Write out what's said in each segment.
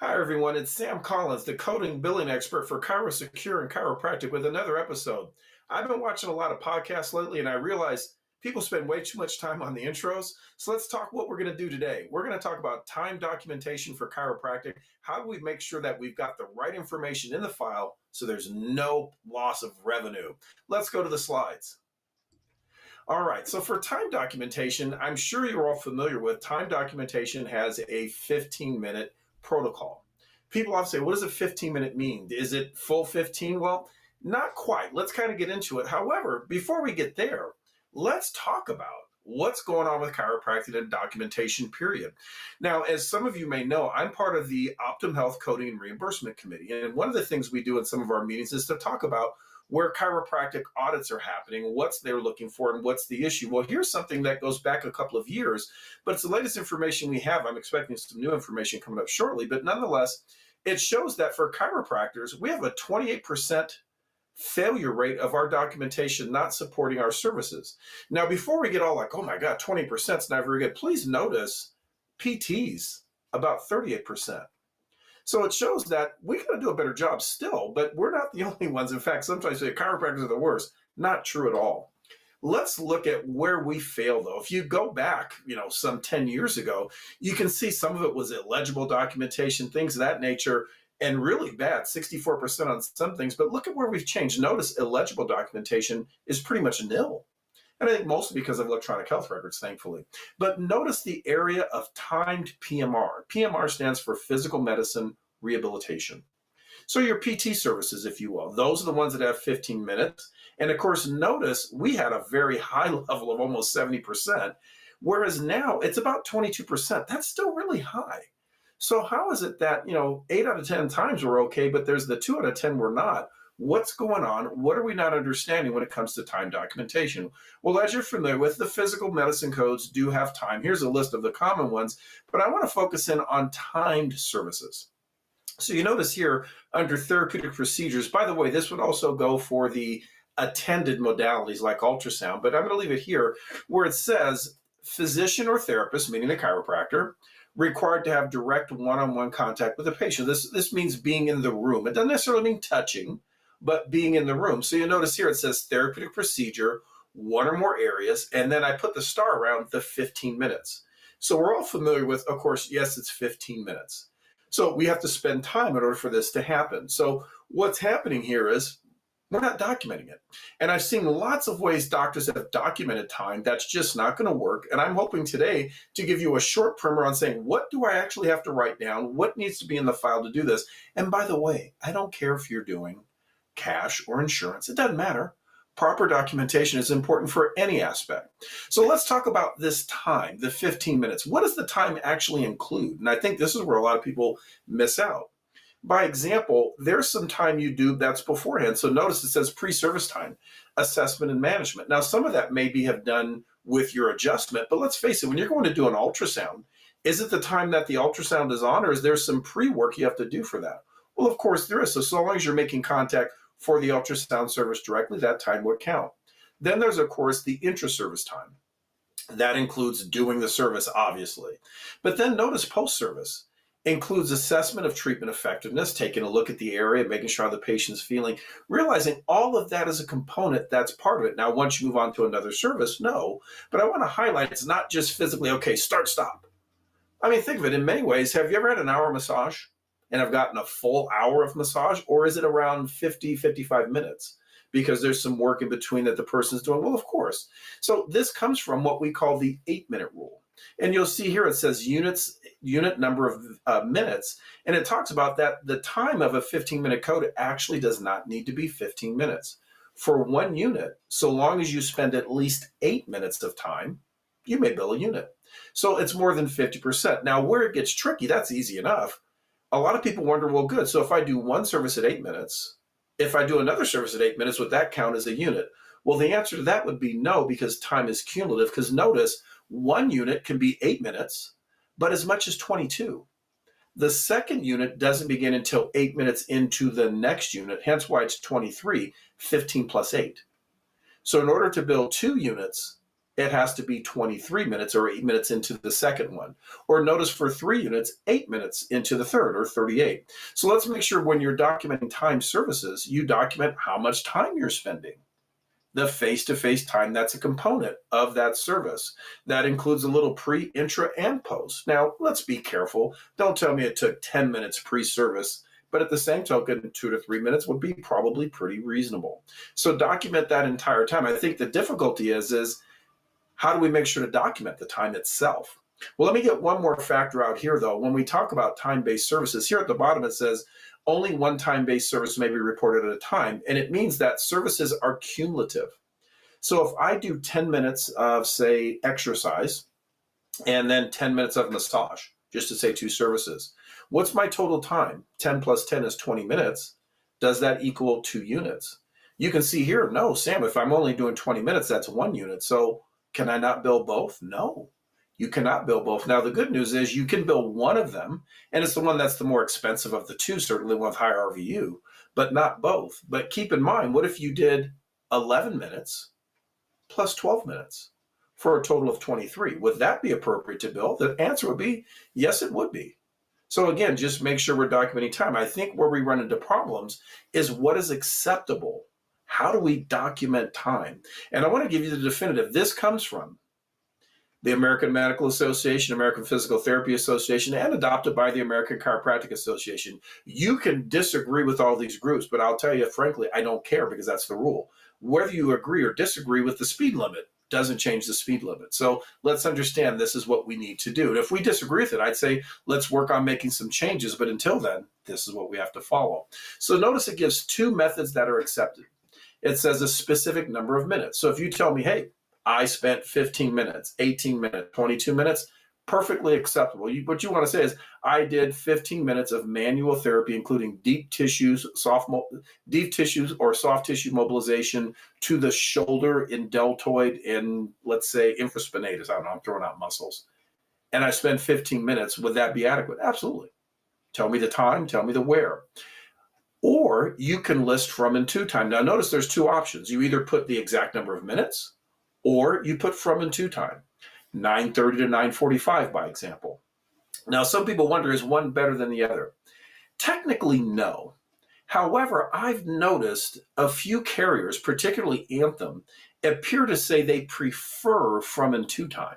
Hi, everyone. It's Sam Collins, the coding billing expert for ChiroSecure and Chiropractic, with another episode. I've been watching a lot of podcasts lately, and I realize people spend way too much time on the intros. So let's talk what we're going to do today. We're going to talk about time documentation for chiropractic. How do we make sure that we've got the right information in the file so there's no loss of revenue? Let's go to the slides. All right, so for time documentation, I'm sure you're all familiar with time documentation has a 15-minute protocol. People often say, what does a 15-minute mean? Is it full 15? Well, not quite. Let's kind of get into it. However, before we get there, let's talk about what's going on with chiropractic and documentation period. Now, as some of you may know, I'm part of the Optum Health Coding and Reimbursement Committee. And one of the things we do in some of our meetings is to talk about where chiropractic audits are happening, what's they're looking for, and what's the issue. Well, here's something that goes back a couple of years, but it's the latest information we have. I'm expecting some new information coming up shortly, but nonetheless, it shows that for chiropractors, we have a 28% failure rate of our documentation not supporting our services. Now, before we get all like, oh my God, 20% is not very good, please notice PTs, about 38%. So it shows that we got to do a better job still, but we're not the only ones. In fact, sometimes say chiropractors are the worst. Not true at all. Let's look at where we fail, though. If you go back, some 10 years ago, you can see some of it was illegible documentation, things of that nature, and really bad, 64% on some things. But look at where we've changed. Notice illegible documentation is pretty much nil. And I think mostly because of electronic health records, thankfully. But notice the area of timed PMR. PMR stands for physical medicine rehabilitation. So your PT services, if you will, those are the ones that have 15 minutes. And of course, notice we had a very high level of almost 70%, whereas now it's about 22%. That's still really high. So how is it that, 8 out of 10 times we're okay, but there's the 2 out of 10 we're not? What's going on? What are we not understanding when it comes to time documentation? Well, as you're familiar with, the physical medicine codes do have time. Here's a list of the common ones, but I want to focus in on timed services. So you notice here under therapeutic procedures, by the way, this would also go for the attended modalities like ultrasound, but I'm going to leave it here where it says physician or therapist, meaning the chiropractor, required to have direct one-on-one contact with the patient. This means being in the room. It doesn't necessarily mean touching, but being in the room. So you notice here it says therapeutic procedure, one or more areas, and then I put the star around the 15 minutes. So we're all familiar with, of course, yes, it's 15 minutes. So we have to spend time in order for this to happen. So what's happening here is we're not documenting it. And I've seen lots of ways doctors have documented time. That's just not going to work. And I'm hoping today to give you a short primer on saying, what do I actually have to write down? What needs to be in the file to do this? And by the way, I don't care if you're doing cash or insurance. It doesn't matter. Proper documentation is important for any aspect. So let's talk about this time, the 15 minutes. What does the time actually include? And I think this is where a lot of people miss out. By example, there's some time you do that's beforehand. So notice it says pre-service time, assessment and management. Now, some of that maybe have done with your adjustment, but let's face it, when you're going to do an ultrasound, is it the time that the ultrasound is on, or is there some pre-work you have to do for that? Well, of course there is. So long as you're making contact for the ultrasound service directly, that time would count. Then there's, of course, the intra-service time. That includes doing the service, obviously. But then notice post-service includes assessment of treatment effectiveness, taking a look at the area, making sure how the patient's feeling, realizing all of that is a component that's part of it. Now, once you move on to another service, no. But I want to highlight it's not just physically, okay, start, stop. I mean, think of it in many ways. Have you ever had an hour massage and have gotten a full hour of massage, or is it around 50, 55 minutes? Because there's some work in between that the person's doing. Well, of course. So this comes from what we call the 8-minute rule. And you'll see here it says unit number of minutes. And it talks about that the time of a 15-minute code actually does not need to be 15 minutes. For one unit, so long as you spend at least 8 minutes of time, you may bill a unit. So it's more than 50%. Now, where it gets tricky, that's easy enough. A lot of people wonder, well, good. So if I do one service at 8 minutes, if I do another service at 8 minutes, would that count as a unit? Well, the answer to that would be no, because time is cumulative. Because notice, one unit can be 8 minutes, but as much as 22. The second unit doesn't begin until 8 minutes into the next unit, hence why it's 23, 15 plus 8. So in order to bill 2 units, it has to be 23 minutes or 8 minutes into the second one. Or notice for 3 units, 8 minutes into the third, or 38. So let's make sure when you're documenting time services, you document how much time you're spending. The face-to-face time, that's a component of that service. That includes a little pre, intra, and post. Now, let's be careful. Don't tell me it took 10 minutes pre-service, but at the same token, 2 to 3 minutes would be probably pretty reasonable. So document that entire time. I think the difficulty is how do we make sure to document the time itself? Well, let me get one more factor out here, though. When we talk about time-based services, here at the bottom it says only one time-based service may be reported at a time, and it means that services are cumulative. So if I do 10 minutes of, say, exercise and then 10 minutes of massage, just to say 2 services, what's my total time? 10 plus 10 is 20 minutes. Does that equal 2 units? You can see here, no, Sam, if I'm only doing 20 minutes, that's 1 unit. So can I not bill both? No. You cannot bill both. Now, the good news is you can bill one of them, and it's the one that's the more expensive of the 2, certainly one with higher RVU, but not both. But keep in mind, what if you did 11 minutes plus 12 minutes for a total of 23? Would that be appropriate to bill? The answer would be yes, it would be. So again, just make sure we're documenting time. I think where we run into problems is what is acceptable. How do we document time? And I want to give you the definitive. This comes from the American Medical Association, American Physical Therapy Association, and adopted by the American Chiropractic Association. You can disagree with all these groups, but I'll tell you, frankly, I don't care because that's the rule. Whether you agree or disagree with the speed limit doesn't change the speed limit. So let's understand this is what we need to do. And if we disagree with it, I'd say let's work on making some changes. But until then, this is what we have to follow. So notice it gives 2 methods that are accepted. It says a specific number of minutes. So if you tell me, hey, I spent 15 minutes, 18 minutes, 22 minutes, perfectly acceptable. What you want to say is, I did 15 minutes of manual therapy, including deep tissues or soft tissue mobilization to the shoulder and deltoid and, let's say, infraspinatus. I don't know, I'm throwing out muscles. And I spent 15 minutes. Would that be adequate? Absolutely. Tell me the time, tell me the where. Or you can list from and to time. Now, notice there's 2 options. You either put the exact number of minutes, or you put from and to time, 9:30 to 9:45, by example. Now, some people wonder, is one better than the other? Technically, no. However, I've noticed a few carriers, particularly Anthem, appear to say they prefer from and to time.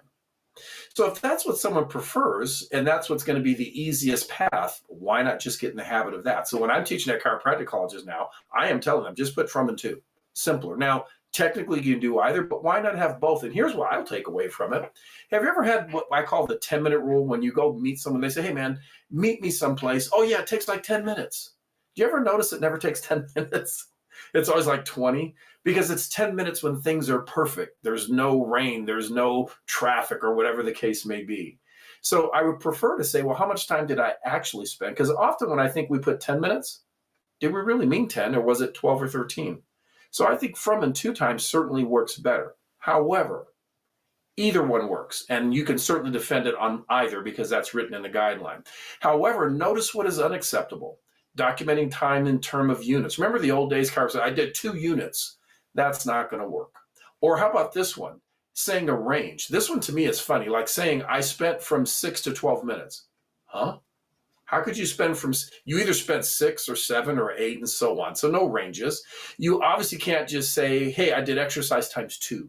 So if that's what someone prefers, and that's what's going to be the easiest path, why not just get in the habit of that? So when I'm teaching at chiropractic colleges now, I am telling them, just put from and to. Simpler. Now, technically you can do either, but why not have both? And here's what I'll take away from it. Have you ever had what I call the 10-minute rule? When you go meet someone, they say, hey man, meet me someplace. Oh yeah, it takes like 10 minutes. Do you ever notice it never takes 10 minutes? It's always like 20, because it's 10 minutes when things are perfect. There's no rain, there's no traffic, or whatever the case may be. So I would prefer to say, well, how much time did I actually spend? Because often when I think we put 10 minutes, did we really mean 10 or was it 12 or 13? So I think from and to time certainly works better. However, either one works, and you can certainly defend it on either because that's written in the guideline. However, notice what is unacceptable. Documenting time in term of units. Remember the old days, Carver said, I did 2 units. That's not going to work. Or how about this one? Saying a range. This one to me is funny, like saying I spent from 6 to 12 minutes. Huh? How could you spend from, you either spent 6 or 7 or 8 and so on. So no ranges. You obviously can't just say, hey, I did exercise times 2.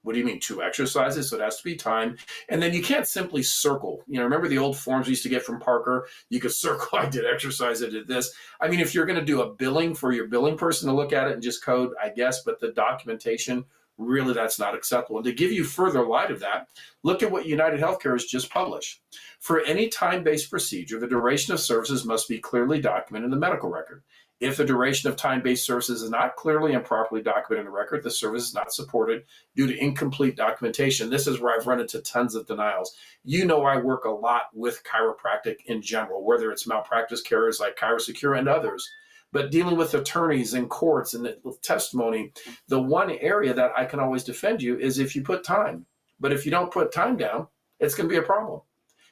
What do you mean 2 exercises? So it has to be time. And then you can't simply circle. Remember the old forms we used to get from Parker? You could circle, I did exercise, I did this. I mean, if you're going to do a billing for your billing person to look at it and just code, I guess, but the documentation, really, that's not acceptable. And to give you further light of that, look at what United Healthcare has just published. For any time-based procedure, the duration of services must be clearly documented in the medical record. If the duration of time-based services is not clearly and properly documented in the record, the service is not supported due to incomplete documentation. This is where I've run into tons of denials. I work a lot with chiropractic in general, whether it's malpractice carriers like ChiroSecure and others. But dealing with attorneys in courts and with testimony, the one area that I can always defend you is if you put time. But if you don't put time down, it's going to be a problem.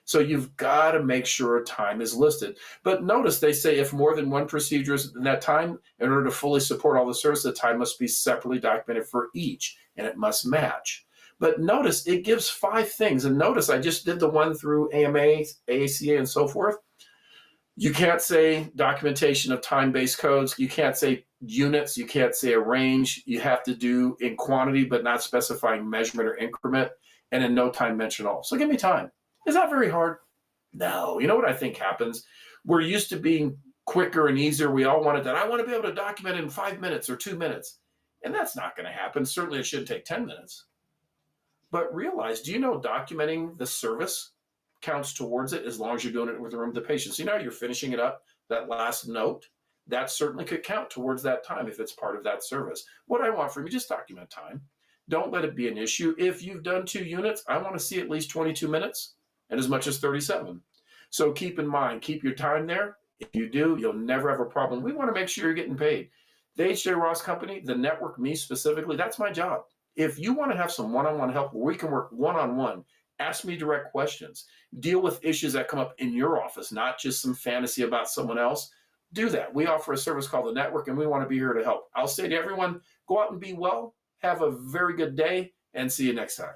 So you've got to make sure time is listed. But notice they say if more than one procedure is in that time, in order to fully support all the services, the time must be separately documented for each, and it must match. But notice it gives 5 things. And notice I just did the one through AMA, AACA, and so forth. You can't say documentation of time-based codes. You can't say units. You can't say a range. You have to do in quantity, but not specifying measurement or increment, and in no time mention all. So give me time. Is that very hard? No. You know what I think happens? We're used to being quicker and easier. We all wanted that. I want to be able to document in 5 minutes or 2 minutes. And that's not going to happen. Certainly it shouldn't take 10 minutes. But realize, do you know documenting the service counts towards it as long as you're doing it with the room of the patient? So you're finishing it up, that last note, that certainly could count towards that time if it's part of that service. What I want from you, just document time. Don't let it be an issue. If you've done 2 units, I want to see at least 22 minutes. And as much as 37. So keep in mind, keep your time there. If you do, you'll never have a problem. We want to make sure you're getting paid. The H.J. Ross Company, the network, me specifically, that's my job. If you want to have some one-on-one help where we can work one-on-one, ask me direct questions, deal with issues that come up in your office, not just some fantasy about someone else, do that. We offer a service called the network, and we want to be here to help. I'll say to everyone, go out and be well, have a very good day, and see you next time.